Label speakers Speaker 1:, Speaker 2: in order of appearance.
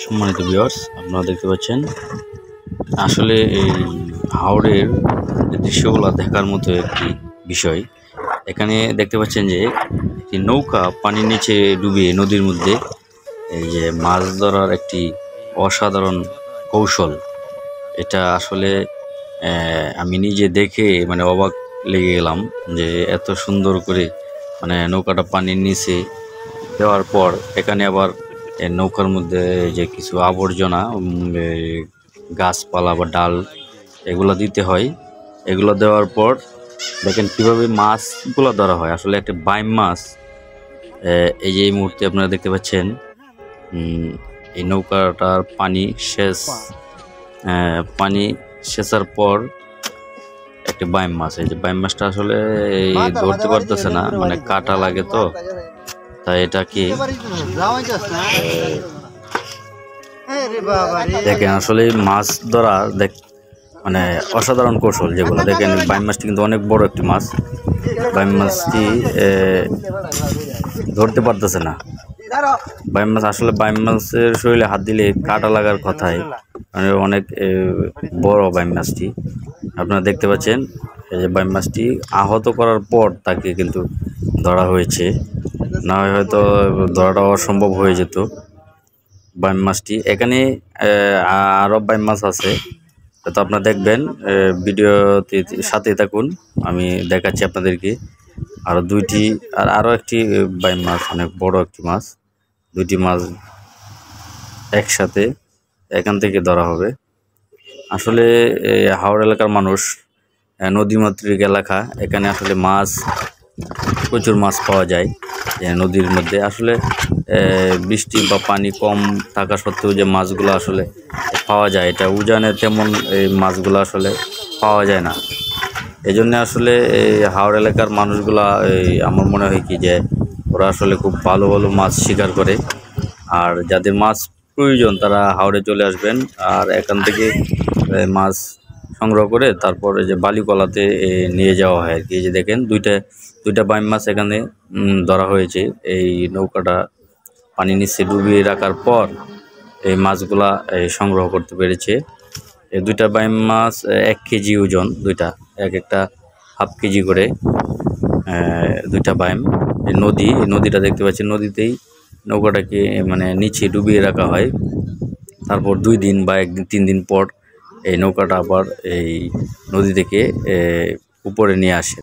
Speaker 1: সম্মানিত ভিউয়ার্স, আপনারা দেখতে পাচ্ছেন আসলে এই হাওরের দৃশ্যগুলো দেখার মতো একটি বিষয়। এখানে দেখতে পাচ্ছেন যে একটি নৌকা পানির নিচে ডুবিয়ে নদীর মধ্যে এই যে মাছ ধরার একটি অসাধারণ কৌশল। এটা আসলে আমি নিজে দেখে মানে অবাক লেগে গেলাম যে এত সুন্দর করে মানে নৌকাটা পানির নিচে দেওয়ার পর এখানে আবার নৌকার মধ্যে যে কিছু আবর্জনা গাছপালা বা ডাল এগুলো দিতে হয়। এগুলো দেওয়ার পর দেখেন কীভাবে মাছগুলো ধরা হয়। আসলে একটা বাইম মাছ এই যে এই মুহূর্তে আপনারা দেখতে পাচ্ছেন এই নৌকাটার পানি সেচার পর একটা বাইম মাছ, এই যে বাইম মাছটা আসলে ধরতে পারতেছে না, মানে কাটা লাগে তো, তাই এটা কি দেখেন আসলে মাছ ধরা মানে অসাধারণ কৌশল যেগুলো দেখেন। বাইম মাছটি কিন্তু অনেক বড় একটি মাছ। বাইম মাছটি ধরতে পারতেছে না। বাইম মাছ আসলে বাইম মাছের শরীরে হাত দিলে কাটা লাগার কথাই, মানে অনেক বড় বাইম মাছটি। আপনারা দেখতে পাচ্ছেন এই যে বাইম মাছটি আহত করার পর তাকে কিন্তু ধরা হয়েছে, না হয় হয়তো ধরাটা অসম্ভব হয়ে যেত। বাইম মাছটি এখানে আরও বাইম মাছ আছে, তো আপনারা দেখবেন ভিডিওতে সাথে থাকুন, আমি দেখাচ্ছি আপনাদেরকে। আরও দুইটি আরও একটি বাইম মাছ, অনেক বড় একটি মাছ। দুইটি মাছ একসাথে এখান থেকে ধরা হবে। আসলে হাওড় এলাকার মানুষ নদীমাতৃক এলাকা, এখানে আসলে মাছ প্রচুর মাছ পাওয়া যায় নদীর মধ্যে। আসলে বৃষ্টি বা পানি কম থাকা সত্ত্বেও যে মাছগুলো আসলে পাওয়া যায়, এটা উজানে তেমন এই মাছগুলো আসলে পাওয়া যায় না। এই জন্য আসলে এই হাওড় এলাকার মানুষগুলা আমার মনে হয় কি যে ওরা আসলে খুব ভালো ভালো মাছ শিকার করে। আর যাদের মাছ প্রয়োজন তারা হাওড়ে চলে আসবেন, আর এখান থেকে মাছ সংগ্রহ করে তারপরে যে বালিকলাতে নিয়ে যাওয়া হয় আর কি। এই যে দেখেন দুইটা বাইম মাছ এখানে ধরা হয়েছে। এই নৌকাটা পানি নিচে ডুবিয়ে রাখার পর এই মাছগুলা সংগ্রহ করতে পেরেছে। এই দুইটা বাইম মাছ 1 কেজি ওজন, দুইটা একটা হাফ কেজি করে দুইটা বাইম। এই নদীটা দেখতে পাচ্ছেন, নদীতেই নৌকাটাকে মানে নিচে ডুবিয়ে রাখা হয়। তারপর 2 দিন বা 1 দিন 3 দিন পর এই নৌকাটা আবার এই নদী থেকে উপরে নিয়ে আসে।